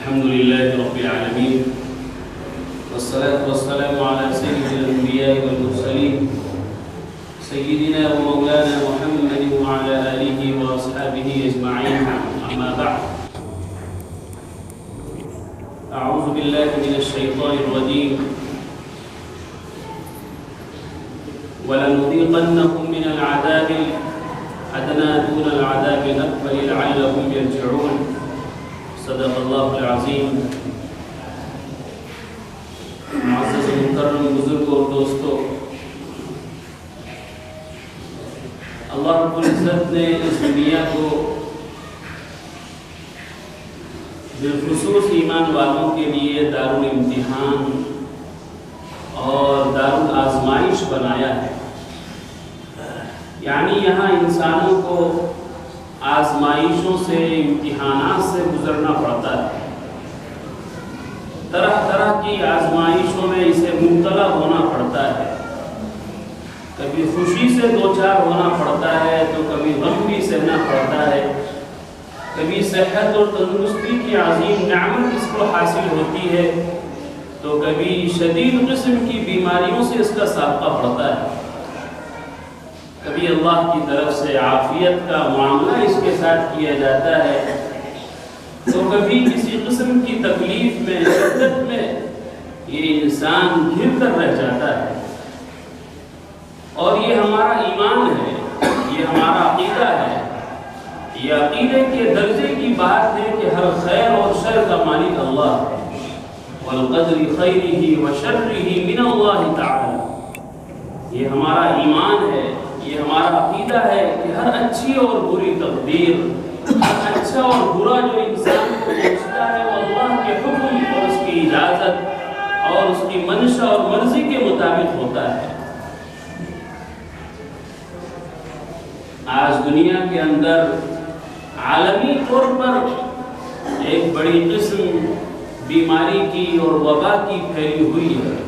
الحمد لله رب العالمين والصلاة والسلام على سيد الأنبياء والمرسلين سيدنا ومولانا محمد وعلى آله وأصحابه أجمعين أما بعد أعوذ بالله من الشيطان الرجيم ولنذيقنهم من العذاب الأدنى دون العذاب الأكبر لعلهم يرجعون صدق اللہ العظیم۔ معزز مکرم بزرگوں اور دوستوں، اللہ رب العزت نے اس دنیا کو بالخصوص ایمان والوں کے لیے دارالامتحان اور دارالآزمائش بنایا ہے۔ یعنی یہاں انسانوں کو آزمائشوں سے، امتحانات سے گزرنا پڑتا ہے۔ طرح طرح کی آزمائشوں میں اسے مبتلا ہونا پڑتا ہے۔ کبھی خوشی سے دوچار ہونا پڑتا ہے تو کبھی غم بھی سہنا پڑتا ہے۔ کبھی صحت اور تندرستی کی عظیم نعمت اس کو حاصل ہوتی ہے تو کبھی شدید قسم کی بیماریوں سے اس کا سابقہ پڑتا ہے۔ کبھی اللہ کی طرف سے عافیت کا معاملہ اس کے ساتھ کیا جاتا ہے تو کبھی کسی قسم کی تکلیف میں، شدت میں یہ انسان گھر کر رہ جاتا ہے۔ اور یہ ہمارا ایمان ہے، یہ ہمارا عقیدہ ہے۔ یہ عقیدے کے درجے کی بات ہے کہ ہر خیر اور شر کا مالک اللہ ہے۔ والقدر خیرہ وشرہ من اللہ تعالی۔ یہ ہمارا ایمان ہے، یہ ہمارا عقیدہ ہے کہ ہر اچھی اور بری تقدیر، ہر اچھا اور برا جو انسان کو پہنچتا ہے وہ اللہ کے حکم اور اس کی اجازت اور اس کی منشا اور مرضی کے مطابق ہوتا ہے۔ آج دنیا کے اندر عالمی طور پر ایک بڑی قسم بیماری کی اور وبا کی پھیلی ہوئی ہے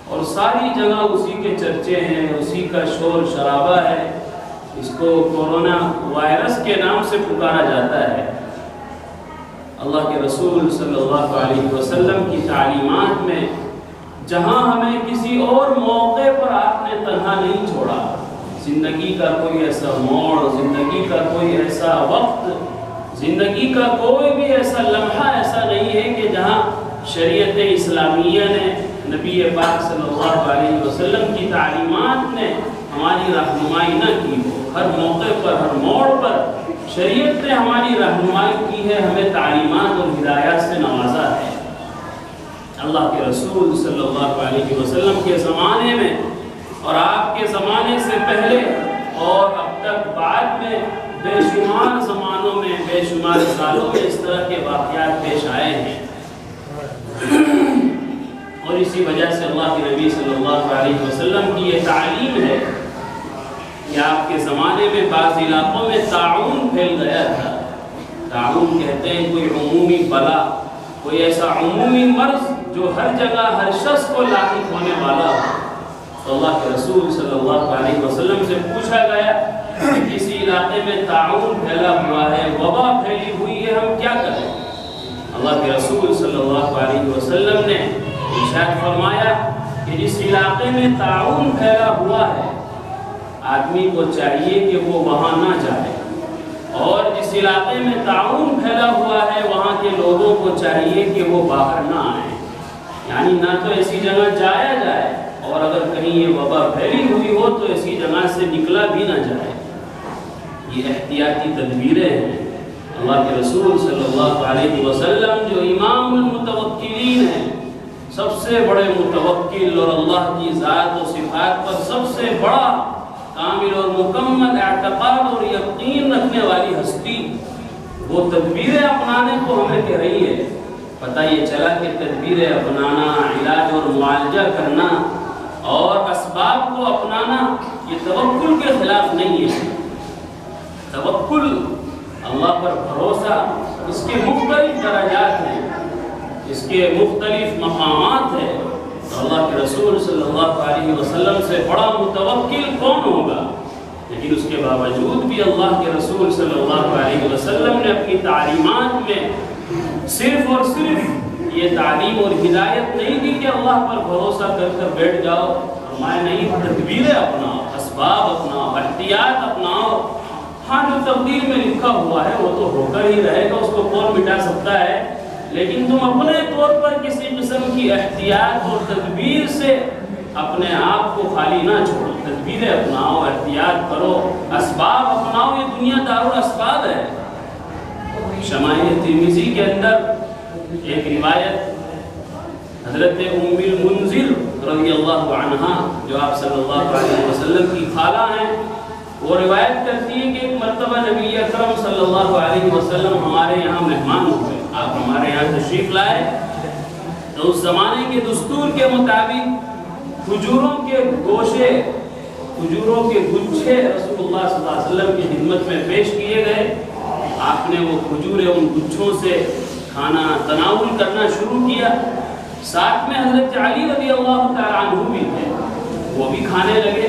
اور ساری جگہ اسی کے چرچے ہیں، اسی کا شور شرابہ ہے۔ اس کو کورونا وائرس کے نام سے پکارا جاتا ہے۔ اللہ کے رسول صلی اللہ علیہ وسلم کی تعلیمات میں جہاں ہمیں کسی اور موقع پر آپ نے تنہا نہیں چھوڑا، زندگی کا کوئی ایسا موڑ، زندگی کا کوئی ایسا وقت، زندگی کا کوئی بھی ایسا لمحہ ایسا نہیں ہے کہ جہاں شریعت اسلامیہ نے، نبی پاک صلی اللہ علیہ وسلم کی تعلیمات نے ہماری رہنمائی نہ کی ہو۔ ہر موقع پر، ہر موڑ پر شریعت نے ہماری رہنمائی کی ہے، ہمیں تعلیمات اور ہدایات سے نوازا ہے۔ اللہ کے رسول صلی اللہ علیہ وسلم کے زمانے میں اور آپ کے زمانے سے پہلے اور اب تک بعد میں بے شمار زمانوں میں، بے شمار سالوں میں اس طرح کے واقعات پیش آئے ہیں۔ اور اسی وجہ سے اللہ کے نبی صلی اللہ علیہ وسلم کی یہ تعلیم ہے کہ آپ کے زمانے میں بعض علاقوں میں طاعون پھیل گیا تھا۔ طاعون کہتے ہیں کوئی عمومی بلا، کوئی ایسا عمومی مرض جو ہر جگہ ہر شخص کو لاحق ہونے والا ہو۔ تو اللہ کے رسول صلی اللہ علیہ وسلم سے پوچھا گیا کہ کسی علاقے میں طاعون پھیلا ہوا ہے، وبا پھیلی ہوئی ہے، ہم کیا کریں؟ اللہ کے رسول صلی اللہ علیہ وسلم نے ارشاد فرمایا کہ جس علاقے میں طاعون پھیلا ہوا ہے آدمی کو چاہیے کہ وہ وہاں نہ جائے، اور جس علاقے میں طاعون پھیلا ہوا ہے وہاں کے لوگوں کو چاہیے کہ وہ باہر نہ آئیں۔ یعنی نہ تو ایسی جگہ جایا جائے اور اگر کہیں یہ وبا پھیلی ہوئی ہو تو ایسی جگہ سے نکلا بھی نہ جائے۔ یہ احتیاطی تدبیریں ہیں۔ اللہ کے رسول صلی اللہ علیہ وسلم جو امام المتوکلین ہیں، سب سے بڑے متوکل اور اللہ کی ذات و صفات پر سب سے بڑا کامل اور مکمل اعتقاد اور یقین رکھنے والی ہستی، وہ تدبیریں اپنانے کو ہمیں کہہ رہی ہے۔ پتہ یہ چلا کہ تدبیریں اپنانا، علاج اور معالجہ کرنا اور اسباب کو اپنانا یہ توکل کے خلاف نہیں ہے۔ توکل، اللہ پر بھروسہ، اس کے مختلف درجات ہیں، اس کے مختلف مقامات ہیں۔ تو اللہ کے رسول صلی اللہ علیہ وسلم سے بڑا متوکل کون ہوگا؟ لیکن اس کے باوجود بھی اللہ کے رسول صلی اللہ علیہ وسلم نے اپنی تعلیمات میں صرف اور صرف یہ تعلیم اور ہدایت نہیں دی کہ اللہ پر بھروسہ کر کر بیٹھ جاؤ، فرمایا نہیں، تدبیریں اپناؤ، اسباب اپناؤ، احتیاط اپناؤ۔ ہاں جو تقدیر میں لکھا ہوا ہے وہ تو ہو کر ہی رہے گا، اس کو کون مٹا سکتا ہے، لیکن تم اپنے طور پر کسی قسم کی احتیاط اور تدبیر سے اپنے آپ کو خالی نہ چھوڑو، تدبیریں اپناؤ، احتیاط کرو، اسباب اپناؤ۔ یہ دنیا دارالاسباب ہے۔ شمائل ترمذی کے اندر ایک روایت حضرت ام المنذر رضی اللہ عنہا جو آپ صلی اللہ علیہ وسلم کی خالہ ہیں، وہ روایت کرتی ہے کہ ایک مرتبہ نبی اکرم صلی اللہ علیہ وسلم ہمارے یہاں مہمان ہوئے، آپ ہمارے یہاں تشریف لائے، تو اس زمانے کے دستور کے مطابق کھجوروں کے گوشے، کھجوروں کے گچھے رسول اللہ صلی اللہ علیہ وسلم کی خدمت میں پیش کیے گئے۔ آپ نے وہ کھجوریں ان گچھوں سے کھانا تناول کرنا شروع کیا۔ ساتھ میں حضرت علی رضی اللہ تعالیٰ عنہ بھی تھے، وہ بھی کھانے لگے،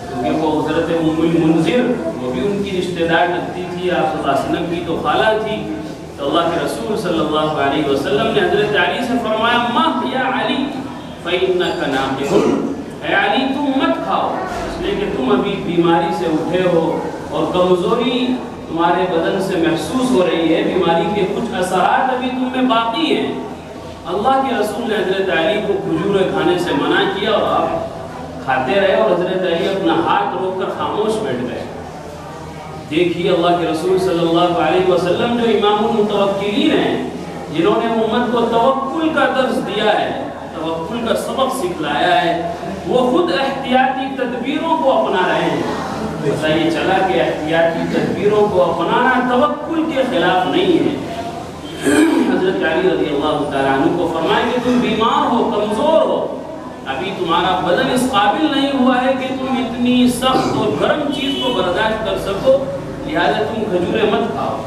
کیونکہ وہ حضرت ام المنذر وہ بھی ان کی رشتہ دار لگتی تھی، آپ صلی اللہ علیہ وسلم کی تو خالہ تھی۔ تو اللہ کے رسول صلی اللہ علیہ وسلم نے حضرت علی سے فرمایا، مَهْ یا علی فَإِنَّكَ نَامِحٌ، اے علی تم مت کھاؤ، اس لیے کہ تم ابھی بیماری سے اٹھے ہو اور کمزوری تمہارے بدن سے محسوس ہو رہی ہے، بیماری کے کچھ اثرات ابھی تم میں باقی ہیں۔ اللہ کے رسول نے حضرت علی کو کھجوریں کھانے سے منع کیا اور آپ کھاتے رہے، اور حضرت علی اپنا ہاتھ روک کر خاموش بیٹھ گئے۔ دیکھیے اللہ کے رسول صلی اللہ علیہ وسلم جو امام المتوکلین ہیں، جنہوں نے امت کو توکل کا درس دیا ہے، توکل کا سبق سکھلایا ہے، وہ خود احتیاطی تدبیروں کو اپنا رہے ہیں۔ پتہ یہ چلا کہ احتیاطی تدبیروں کو اپنانا توکل کے خلاف نہیں ہے۔ حضرت علی رضی اللہ تعالیٰ عنہ کو فرمایا کہ تم بیمار ہو، کمزور ہو، ابھی تمہارا بدن اس قابل نہیں ہوا ہے کہ تم اتنی سخت اور گرم چیز کو برداشت کر سکو، لہذا تم کھجوریں مت کھاؤ۔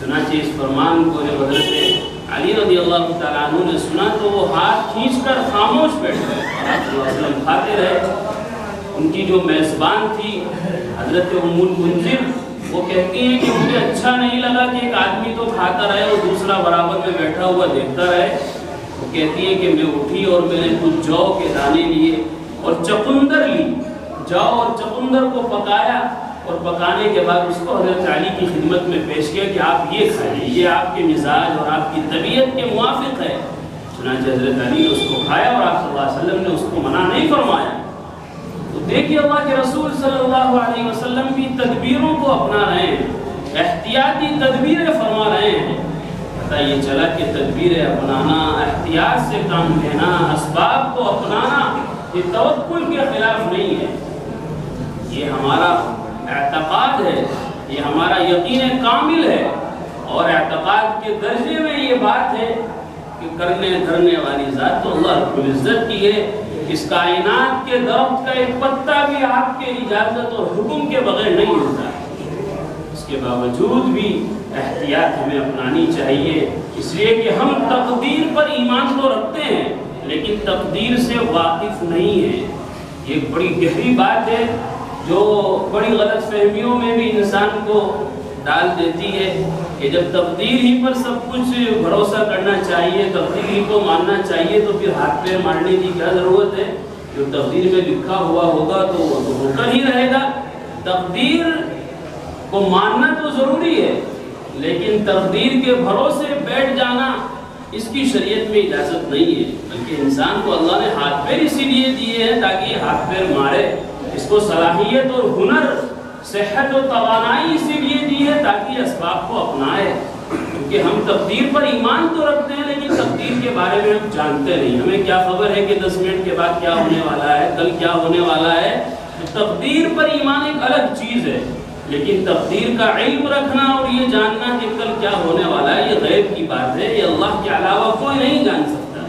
چنانچہ اس فرمان کو جب حضرت علی رضی اللہ تعالیٰ عنہ نے سنا تو وہ ہاتھ کھینچ کر خاموش بیٹھ گئے، اور آپ صلی اللہ علیہ وسلم کھاتے رہے۔ ان کی جو میزبان تھی حضرت ام المنذر، وہ کہتی ہیں کہ مجھے اچھا نہیں لگا کہ ایک آدمی تو کھاتا رہے اور دوسرا برابر میں بیٹھا ہوا دیکھتا رہے۔ وہ کہتی ہے کہ میں اٹھی اور میں نے کچھ جو کے دانے لیے اور چقندر لی، جو اور چقندر کو پکایا، اور پکانے کے بعد اس کو حضرت علی کی خدمت میں پیش کیا کہ آپ یہ کھائیں، یہ آپ کے مزاج اور آپ کی طبیعت کے موافق ہے۔ چنانچہ حضرت علی نے اس کو کھایا اور آپ صلی اللہ علیہ وسلم نے اس کو منع نہیں فرمایا۔ تو دیکھیے اللہ کے رسول صلی اللہ علیہ وسلم بھی تدبیروں کو اپنا رہے ہیں، احتیاطی تدبیریں فرما رہے ہیں۔ پتہ یہ چلا کہ تدبیریں اپنانا، احتیاط سے کام لینا، اسباب کو اپنانا، یہ توکل کے خلاف نہیں ہے، یہ ہمارا اعتقاد ہے، یہ ہمارا یقین کامل ہے، اور اعتقاد کے درجے میں یہ بات ہے کہ کرنے دھرنے والی ذات تو اللہ رب العزت کی ہے۔ اس کائنات کے درخت کا ایک پتا بھی آپ کے اجازت اور حکم کے بغیر نہیں ہوتا، اس کے باوجود بھی احتیاط ہمیں اپنانی چاہیے، اس لیے کہ ہم تقدیر پر ایمان تو رکھتے ہیں لیکن تقدیر سے واقف نہیں ہیں۔ یہ ایک بڑی گہری بات ہے جو بڑی غلط فہمیوں میں بھی انسان کو ڈال دیتی ہے کہ جب تقدیر ہی پر سب کچھ بھروسہ کرنا چاہیے، تقدیر ہی کو ماننا چاہیے، تو پھر ہاتھ پیر مارنے کی کیا ضرورت ہے؟ جو تقدیر میں لکھا ہوا ہوگا تو وہ تو ہو کر ہی رہے گا۔ تقدیر کو ماننا تو ضروری ہے، لیکن تقدیر کے بھروسے بیٹھ جانا اس کی شریعت میں اجازت نہیں ہے، بلکہ انسان کو اللہ نے ہاتھ پیر اسی لیے دیے ہیں تاکہ یہ ہاتھ پیر مارے، اس کو صلاحیت اور ہنر، صحت و توانائی اسی لیے دی ہے تاکہ اسباب کو اپنائے، کیونکہ ہم تقدیر پر ایمان تو رکھتے ہیں لیکن تقدیر کے بارے میں ہم جانتے نہیں، ہمیں کیا خبر ہے کہ 10 منٹ کے بعد کیا ہونے والا ہے، کل کیا ہونے والا ہے۔ تقدیر پر ایمان ایک الگ چیز ہے، لیکن تقدیر کا علم رکھنا اور یہ جاننا کہ کل کیا ہونے والا ہے، یہ غیب کی بات ہے، یہ اللہ کے علاوہ کوئی نہیں جان سکتا۔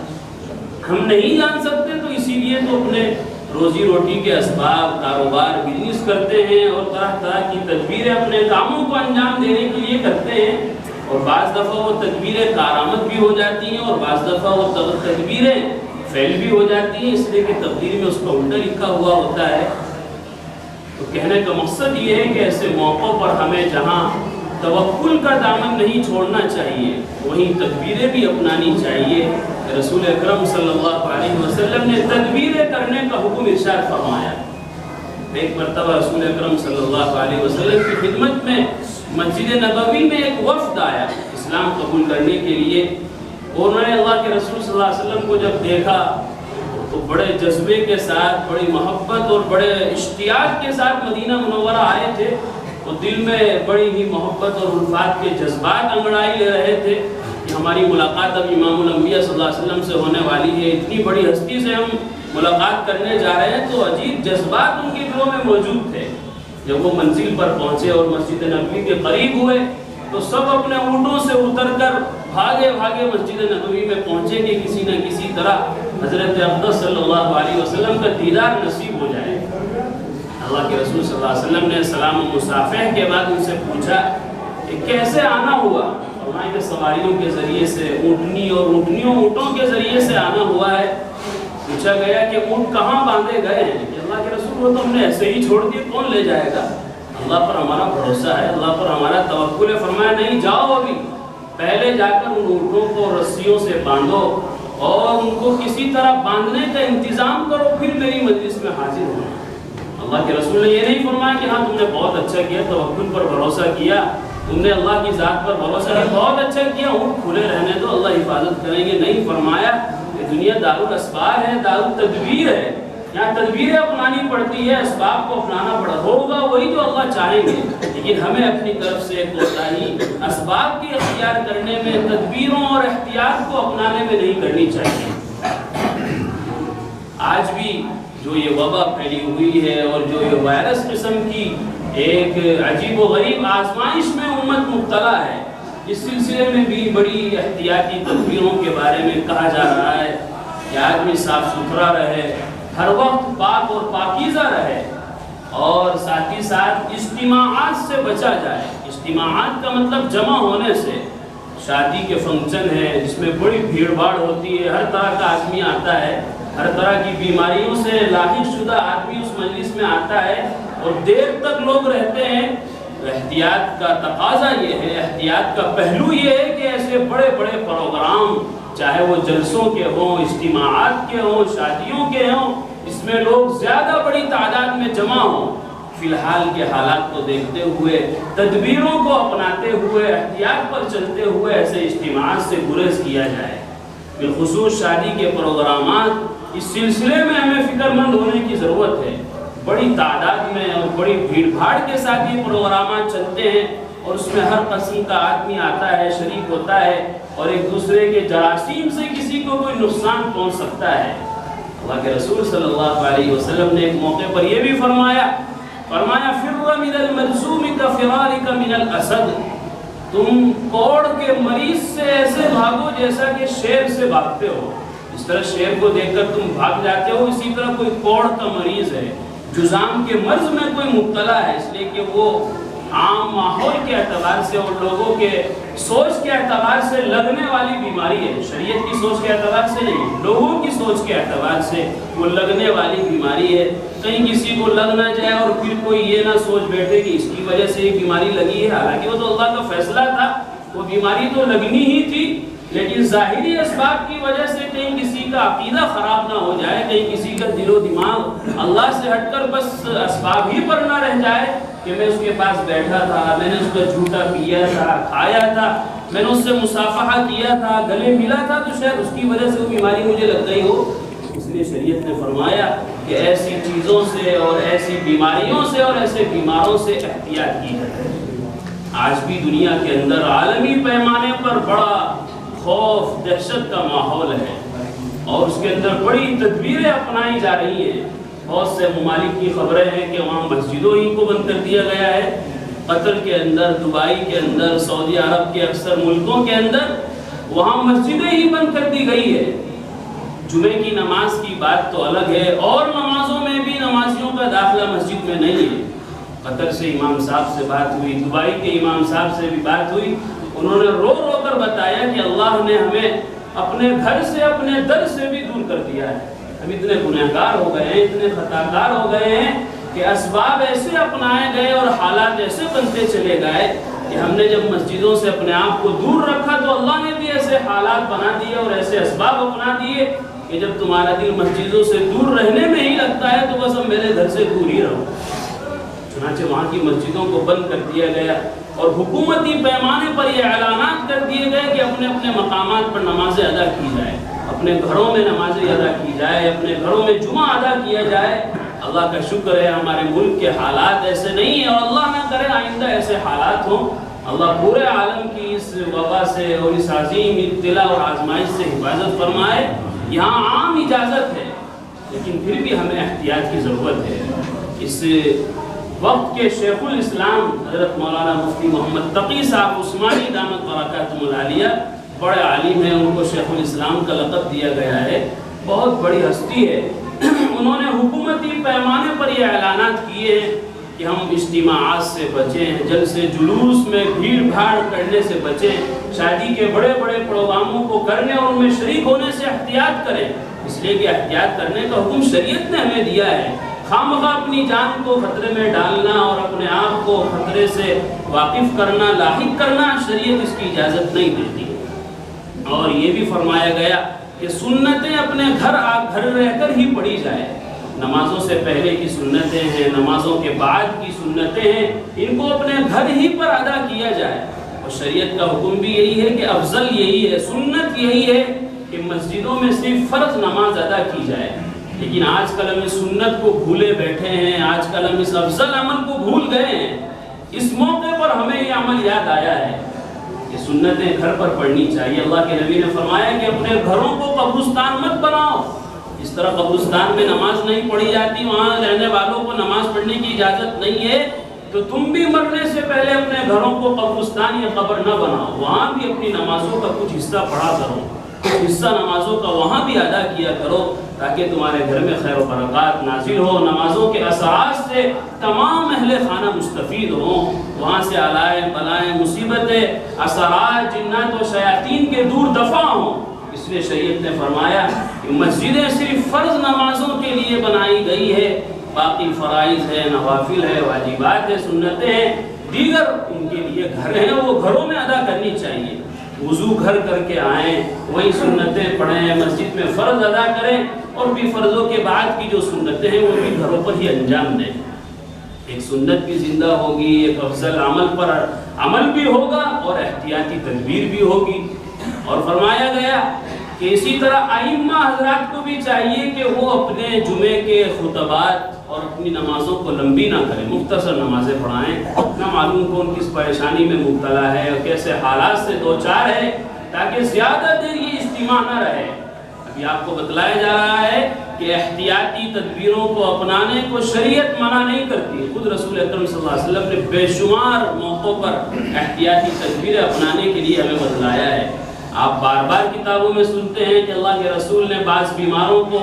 ہم نہیں جان سکتے تو اسی لیے تو اپنے روزی روٹی کے اسباب، کاروبار، بزنس کرتے ہیں اور طرح طرح کی تدبیریں اپنے کاموں کو انجام دینے کے لیے کرتے ہیں، اور بعض دفعہ وہ تدبیریں کارآمد بھی ہو جاتی ہیں اور بعض دفعہ وہ تدبیریں فیل بھی ہو جاتی ہیں، اس لیے کہ تقدیر میں اس کا الٹا لکھا ہوا ہوتا ہے۔ تو کہنے کا مقصد یہ ہے کہ ایسے موقعوں پر ہمیں جہاں توکل کا دامن نہیں چھوڑنا چاہیے، وہیں تدبیریں بھی اپنانی چاہیے۔ رسول اکرم صلی اللہ علیہ وسلم نے تدبیریں کرنے کا حکم ارشاد فرمایا۔ ایک مرتبہ رسول اکرم صلی اللہ علیہ وسلم کی خدمت میں مسجد نبوی میں ایک وفد آیا اسلام قبول کرنے کے لیے، اور انہوں نے اللہ کے رسول صلی اللہ علیہ وسلم کو جب دیکھا تو بڑے جذبے کے ساتھ، بڑی محبت اور بڑے اشتیاق کے ساتھ مدینہ منورہ آئے تھے، وہ دل میں بڑی ہی محبت اور الفات کے جذبات انگڑائی لے رہے تھے کہ ہماری ملاقات اب امام الانبیاء صلی اللہ علیہ وسلم سے ہونے والی ہے، اتنی بڑی ہستی سے ہم ملاقات کرنے جا رہے ہیں۔ تو عجیب جذبات ان کے دلوں میں موجود تھے۔ جب وہ منزل پر پہنچے اور مسجد نبوی کے قریب ہوئے تو سب اپنے اونٹوں سے اتر کر بھاگے بھاگے مسجد نبوی میں پہنچے کہ کسی نہ کسی طرح حضرت اقدس صلی اللہ علیہ وسلم کا دیدار نصیب ہو جائے۔ اللہ کے رسول صلی اللہ علیہ وسلم نے سلام و مصافحہ کے بعد ان سے پوچھا کہ کیسے آنا ہوا؟ فرمایا کہ سواریوں کے ذریعے سے، اونٹنی اور اونٹوں کے ذریعے سے آنا ہوا ہے۔ پوچھا گیا کہ اونٹ کہاں باندھے گئے ہیں؟ کہ اللہ کے رسول وہ تو ہم نے ایسے ہی چھوڑ دیے، کون لے جائے گا؟ اللہ پر ہمارا بھروسہ ہے، اللہ پر ہمارا توکل ہے۔ فرمایا نہیں، جاؤ ابھی پہلے جا کر ان اونٹوں کو رسیوں سے باندھو اور ان کو کسی طرح باندھنے کا انتظام کرو، پھر میری مجلس میں حاضر ہونا۔ اللہ کے رسول نے یہ نہیں فرمایا کہ ہاں تم نے بہت اچھا کیا، توکل پر بھروسہ کیا، تم نے اللہ کی ذات پر بھروسہ کیا، بہت اچھا کیا، اونٹ کھلے رہنے دو، اللہ حفاظت کریں گے۔ نہیں، فرمایا کہ دنیا دارالاسباب ہے، دارالتدبیر ہے، یہاں تدبیریں اپنانی پڑتی ہے، اسباب کو اپنانا پڑا ہوگا وہی تو اللہ چاہیں گے، لیکن ہمیں اپنی طرف سے کوتاہی اسباب کی اختیار کرنے میں، تدبیروں اور احتیاط کو اپنانے میں نہیں کرنی چاہیے۔ آج بھی جو یہ وبا پھیلی ہوئی ہے اور جو یہ وائرس قسم کی ایک عجیب و غریب آزمائش میں امت مبتلا ہے، اس سلسلے میں بھی بڑی احتیاطی تدبیروں کے بارے میں کہا جا رہا ہے کہ آدمی صاف ستھرا رہے، ہر وقت پاک اور پاکیزہ رہے، اور ساتھ ہی ساتھ اجتماعات سے بچا جائے۔ اجتماعات کا مطلب جمع ہونے سے۔ شادی کے فنکشن ہے جس میں بڑی بھیڑ بھاڑ ہوتی ہے، ہر طرح کا آدمی آتا ہے، ہر طرح کی بیماریوں سے لاحق شدہ آدمی اس مجلس میں آتا ہے اور دیر تک لوگ رہتے ہیں۔ احتیاط کا تقاضا یہ ہے، احتیاط کا پہلو یہ ہے کہ ایسے بڑے بڑے پروگرام، چاہے وہ جلسوں کے ہوں، اجتماعات کے ہوں، شادیوں کے ہوں، اس میں لوگ زیادہ بڑی تعداد میں جمع ہوں، فی الحال کے حالات کو دیکھتے ہوئے، تدبیروں کو اپناتے ہوئے، احتیاط پر چلتے ہوئے ایسے اجتماعات سے گریز کیا جائے۔ بالخصوص شادی کے پروگرامات، اس سلسلے میں ہمیں فکر مند ہونے کی ضرورت ہے۔ بڑی تعداد میں اور بڑی بھیڑ بھاڑ کے ساتھ یہ پروگرامات چلتے ہیں اور اس میں ہر قسم کا آدمی آتا ہے، شریک ہوتا ہے، اور ایک دوسرے کے جراثیم سے کسی کو کوئی نقصان پہنچ سکتا ہے۔ اللہ کے رسول صلی اللہ علیہ وسلم نے ایک موقع پر یہ بھی فرمایا فر من المرزوم کفرارک من الاسد، تم کوڑ کے مریض سے ایسے بھاگو جیسا کہ شیر سے بھاگتے ہو۔ اس طرح شیر کو دیکھ کر تم بھاگ جاتے ہو، اسی طرح کوئی کوڑ کا مریض ہے، جذام کے مرض میں کوئی مبتلا ہے، اس لیے کہ وہ عام ماحول کے اعتبار سے اور لوگوں کے سوچ کے اعتبار سے لگنے والی بیماری ہے، شریعت کی سوچ کے اعتبار سے نہیں، لوگوں کی سوچ کے اعتبار سے وہ لگنے والی بیماری ہے۔ کہیں کسی کو لگ نہ جائے اور پھر کوئی یہ نہ سوچ بیٹھے کہ اس کی وجہ سے یہ بیماری لگی ہے، حالانکہ وہ تو اللہ کا فیصلہ تھا، وہ بیماری تو لگنی ہی تھی، لیکن ظاہری اسباب کی وجہ سے کہیں کسی کا عقیدہ خراب نہ ہو جائے، کہیں کسی کا دل و دماغ اللہ سے ہٹ کر بس اسباب ہی پر نہ رہ جائے کہ میں اس کے پاس بیٹھا تھا، میں نے اس کا جھوٹا پیا تھا، کھایا تھا، میں نے اس سے مصافحہ کیا تھا، گلے ملا تھا، تو شاید اس کی وجہ سے وہ بیماری مجھے لگ گئی ہو۔ اس لیے شریعت نے فرمایا کہ ایسی چیزوں سے اور ایسی بیماریوں سے اور ایسے بیماروں سے احتیاط کی جائے۔ آج بھی دنیا کے اندر عالمی پیمانے پر بڑا خوف، دہشت کا ماحول ہے اور اس کے اندر بڑی تدبیریں اپنائی جا رہی ہیں۔ بہت سے ممالک کی خبریں ہیں کہ وہاں مسجدوں ہی کو بند کر دیا گیا ہے، قطر کے اندر، دبئی کے اندر، سعودی عرب کے اکثر ملکوں کے اندر وہاں مسجدیں ہی بند کر دی گئی ہے۔ جمعے کی نماز کی بات تو الگ ہے، اور نمازوں میں بھی نمازیوں کا داخلہ مسجد میں نہیں ہے۔ قطر سے امام صاحب سے بات ہوئی، دبئی کے امام صاحب سے بھی بات ہوئی، انہوں نے رو رو کر بتایا کہ اللہ نے ہمیں اپنے گھر سے، اپنے در سے بھی دور کر دیا ہے۔ ہم اتنے گنہگار ہو گئے ہیں، اتنے خطاکار ہو گئے ہیں کہ اسباب ایسے اپنائے گئے اور حالات ایسے بنتے چلے گئے کہ ہم نے جب مسجدوں سے اپنے آپ کو دور رکھا تو اللہ نے بھی ایسے حالات بنا دیے اور ایسے اسباب اپنا دیے کہ جب تمہارا دل مسجدوں سے دور رہنے میں ہی لگتا ہے تو بس اب میرے گھر سے دور ہی رہو۔ چنانچہ وہاں کی مسجدوں کو بند کر دیا گیا اور حکومتی پیمانے پر یہ اعلانات کر دیے گئے کہ اپنے اپنے مقامات پر نمازیں ادا کی جائے، اپنے گھروں میں نمازیں ادا کی جائے، اپنے گھروں میں جمعہ ادا کیا جائے۔ اللہ کا شکر ہے ہمارے ملک کے حالات ایسے نہیں ہیں، اور اللہ نہ کرے آئندہ ایسے حالات ہوں۔ اللہ پورے عالم کی اس وبا سے اور اس عظیم ابتلا اور آزمائش سے حفاظت فرمائے۔ یہاں عام اجازت ہے لیکن پھر بھی ہمیں احتیاط کی ضرورت ہے۔ اس وقت کے شیخ الاسلام حضرت مولانا مفتی محمد تقی صاحب عثمانی دامت برکاتہم العالیہ بڑے عالم ہیں، ان کو شیخ الاسلام کا لقب دیا گیا ہے، بہت بڑی ہستی ہے۔ انہوں نے حکومتی پیمانے پر یہ اعلانات کیے ہیں کہ ہم اجتماعات سے بچیں، جلسے جلوس میں بھیڑ بھاڑ کرنے سے بچیں، شادی کے بڑے بڑے پروگراموں کو کرنے اور ان میں شریک ہونے سے احتیاط کریں، اس لیے کہ احتیاط کرنے کا حکم شریعت نے ہمیں دیا ہے۔ خامخواہ اپنی جان کو خطرے میں ڈالنا اور اپنے آپ کو خطرے سے واقف کرنا، لاحق کرنا، شریعت اس کی اجازت نہیں دیتی۔ اور یہ بھی فرمایا گیا کہ سنتیں اپنے گھر رہ کر ہی پڑھی جائے۔ نمازوں سے پہلے کی سنتیں ہیں، نمازوں کے بعد کی سنتیں ہیں، ان کو اپنے گھر ہی پر ادا کیا جائے۔ اور شریعت کا حکم بھی یہی ہے کہ افضل یہی ہے، سنت یہی ہے کہ مسجدوں میں صرف فرض نماز ادا کی جائے۔ لیکن آج کل ہم اس سنت کو بھولے بیٹھے ہیں، آج کل ہم اس افضل عمل کو بھول گئے ہیں۔ اس موقع پر ہمیں یہ عمل یاد آیا ہے کہ سنتیں گھر پر پڑھنی چاہیے۔ اللہ کے نبی نے فرمایا کہ اپنے گھروں کو قبرستان مت بناؤ۔ اس طرح قبرستان میں نماز نہیں پڑھی جاتی، وہاں رہنے والوں کو نماز پڑھنے کی اجازت نہیں ہے، تو تم بھی مرنے سے پہلے اپنے گھروں کو قبرستان یا قبر نہ بناؤ، وہاں بھی اپنی نمازوں کا کچھ حصہ پڑھا کرو، کچھ حصہ نمازوں کا وہاں بھی ادا کیا کرو، تاکہ تمہارے گھر میں خیر و برکات نازل ہو، نمازوں کے اثرات سے تمام اہل خانہ مستفید ہوں، وہاں سے آلائیں بلائیں مصیبتیں اثرات جنات و شیاطین کے دور دفع ہوں۔ اس لیے شریعت نے فرمایا کہ مسجدیں صرف فرض نمازوں کے لیے بنائی گئی ہے، باقی فرائض ہے، نوافل ہے، واجبات ہے، سنتیں ہیں، دیگر ان کے لیے گھر ہیں، وہ گھروں میں ادا کرنی چاہیے۔ وضو گھر کر کے آئیں، وہی سنتیں پڑھیں، مسجد میں فرض ادا کریں، اور بھی فرضوں کے بعد کی جو سنتیں ہیں وہ بھی گھروں پر ہی انجام دیں۔ ایک سنت بھی زندہ ہوگی، ایک افضل عمل پر عمل بھی ہوگا اور احتیاطی تدبیر بھی ہوگی۔ اور فرمایا گیا کہ اسی طرح ائمہ حضرات کو بھی چاہیے کہ وہ اپنے جمعے کے خطبات اور اپنی نمازوں کو لمبی نہ کریں، مختصر نمازیں پڑھائیں، نہ معلوم کون کس پریشانی میں مبتلا ہے اور کیسے حالات سے دوچار ہے، تاکہ زیادہ دیر یہ اجتماع نہ رہے۔ ابھی آپ کو بتلایا جا رہا ہے کہ احتیاطی تدبیروں کو اپنانے کو شریعت منع نہیں کرتی، خود رسول اکرم صلی اللہ علیہ وسلم نے بے شمار موقعوں پر احتیاطی تدبیریں اپنانے کے لیے ہمیں بتلایا ہے۔ آپ بار بار کتابوں میں سنتے ہیں کہ اللہ کے رسول نے بعض بیماروں کو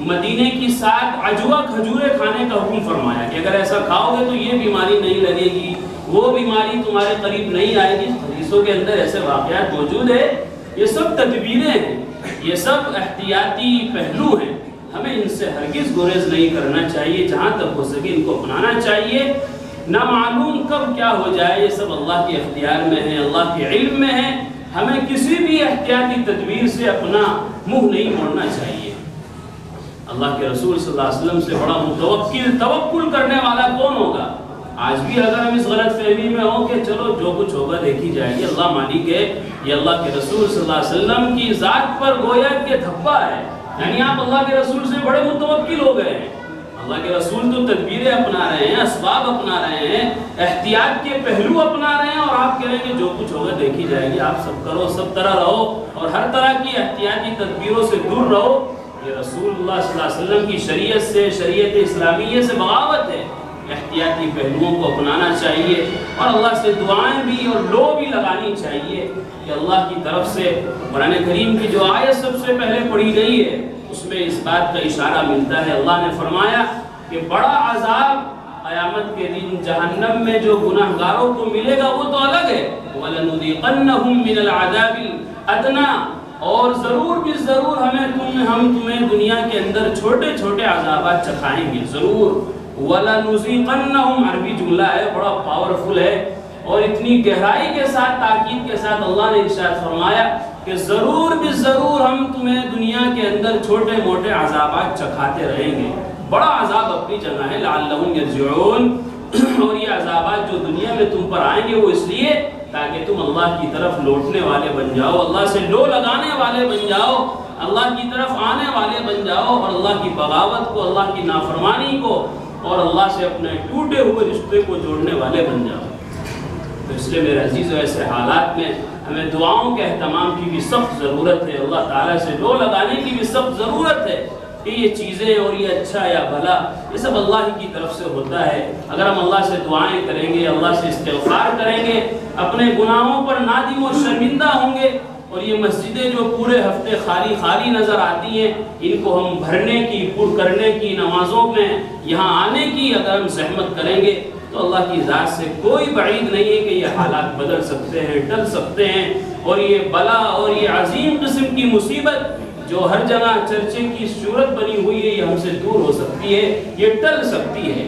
مدینے کی 7 عجوہ کھجوریں کھانے کا حکم فرمایا کہ اگر ایسا کھاؤ گے تو یہ بیماری نہیں لگے گی، وہ بیماری تمہارے قریب نہیں آئے گی۔ حدیثوں کے اندر ایسے واقعات موجود ہے۔ یہ سب تدبیریں ہیں، یہ سب احتیاطی پہلو ہیں، ہمیں ان سے ہرگز گریز نہیں کرنا چاہیے، جہاں تک ہو سکے ان کو اپنانا چاہیے۔ نہ معلوم کب کیا ہو جائے، یہ سب اللہ کے اختیار میں ہے، اللہ کے علم میں ہے۔ ہمیں کسی بھی احتیاطی تدبیر سے اپنا منہ نہیں موڑنا چاہیے۔ اللہ کے رسول صلی اللہ علیہ وسلم سے بڑا توکل کرنے والا کون ہوگا؟ آج بھی اگر ہم اس غلط فہمی میں ہوں کہ چلو جو کچھ ہوگا دیکھی جائے گی، اللہ مالک ہے، یہ اللہ کے رسول صلی اللہ علیہ وسلم کی ذات پر گویا کہ دھبا ہے، یعنی آپ اللہ کے رسول سے بڑے متوکل ہو گئے ہیں۔ اللہ کے رسول تو تدبیریں اپنا رہے ہیں، اسباب اپنا رہے ہیں، احتیاط کے پہلو اپنا رہے ہیں، اور آپ کہہ رہے ہیں کہ جو کچھ ہوگا دیکھی جائے گی، آپ سب کرو، سب طرح رہو اور ہر طرح کی احتیاطی تدبیروں سے دور رہو۔ یہ رسول اللہ صلی اللہ علیہ وسلم کی شریعت سے، شریعت اسلامیہ سے بغاوت ہے۔ احتیاطی پہلوؤں کو اپنانا چاہیے اور اللہ سے دعائیں بھی اور لو بھی لگانی چاہیے کہ اللہ کی طرف سے قرآن کریم کی جو آیت سب سے پہلے پڑھی گئی ہے اس میں اس بات کا اشارہ ملتا ہے۔ اللہ نے فرمایا کہ بڑا عذاب قیامت کے دن جہنم میں جو گناہگاروں کو ملے گا وہ تو الگ ہے، وَلَنُذِيقَنَّهُم مِّنَ الْعَذَابِ الْأَدْنَىٰ، اور ضرور بھی ضرور ہم تمہیں دنیا کے اندر چھوٹے چھوٹے عذابات چکھائیں گے، ضرور۔ وَلَنُذِيقَنَّهُم عربی جملہ ہے، بڑا پاورفل ہے، اور اتنی گہرائی کے ساتھ تاکید کے ساتھ اللہ نے ارشاد فرمایا کہ ضرور بھی ضرور ہم تمہیں دنیا کے اندر چھوٹے موٹے عذابات چکھاتے رہیں گے. بڑا عذاب اپنی جگہ ہے لعلہم یرجعون، اور یہ عذابات جو دنیا میں تم پر آئیں گے وہ اس لیے تاکہ تم اللہ کی طرف لوٹنے والے بن جاؤ، اللہ سے لو لگانے والے بن جاؤ، اللہ کی طرف آنے والے بن جاؤ، اور اللہ کی بغاوت کو، اللہ کی نافرمانی کو اور اللہ سے اپنے ٹوٹے ہوئے رشتے کو جوڑنے والے بن جاؤ. تو اس لیے میرے عزیز ایسے حالات میں ہمیں دعاؤں کے اہتمام کی بھی سخت ضرورت ہے، اللہ تعالیٰ سے لو لگانے کی بھی سخت ضرورت ہے کہ یہ چیزیں اور یہ اچھا یا بھلا یہ سب اللہ ہی کی طرف سے ہوتا ہے. اگر ہم اللہ سے دعائیں کریں گے، اللہ سے استغفار کریں گے، اپنے گناہوں پر نادم و شرمندہ ہوں گے، اور یہ مسجدیں جو پورے ہفتے خالی خالی نظر آتی ہیں ان کو ہم بھرنے کی، پر کرنے کی، نمازوں میں یہاں آنے کی اگر ہم زحمت کریں گے تو اللہ کی ذات سے کوئی بعید نہیں ہے کہ یہ حالات بدل سکتے ہیں، ٹل سکتے ہیں، اور یہ بلا اور یہ عظیم قسم کی مصیبت جو ہر جگہ چرچے کی صورت بنی ہوئی ہے یہ ہم سے دور ہو سکتی ہے، یہ ٹل سکتی ہے.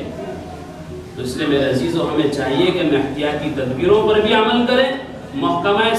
تو اس لیے میرے عزیزوں ہمیں چاہیے کہ ہم احتیاطی تدبیروں پر بھی عمل کریں. محکمہ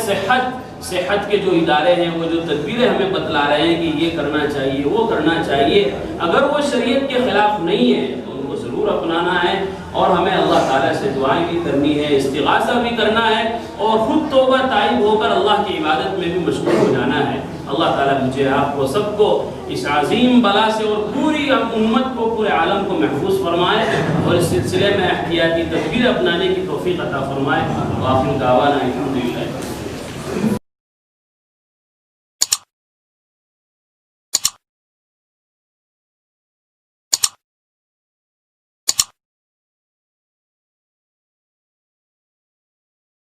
صحت کے جو ادارے ہیں وہ جو تدبیریں ہمیں بتلا رہے ہیں کہ یہ کرنا چاہیے، وہ کرنا چاہیے، اگر وہ شریعت کے خلاف نہیں ہے تو ان کو ضرور اپنانا ہے، اور ہمیں اللہ تعالیٰ سے دعائیں بھی کرنی ہے، استغاثہ بھی کرنا ہے، اور خود توبہ تائب ہو کر اللہ کی عبادت میں بھی مشغول ہو جانا ہے. اللہ تعالیٰ مجھے آپ کو سب کو اس عظیم بلا سے اور پوری امت کو، پورے عالم کو محفوظ فرمائے، اور اس سلسلے میں احتیاطی تدبیر اپنانے کی توفیق عطا فرمائے. وآخر دعوانا الحمدللہ.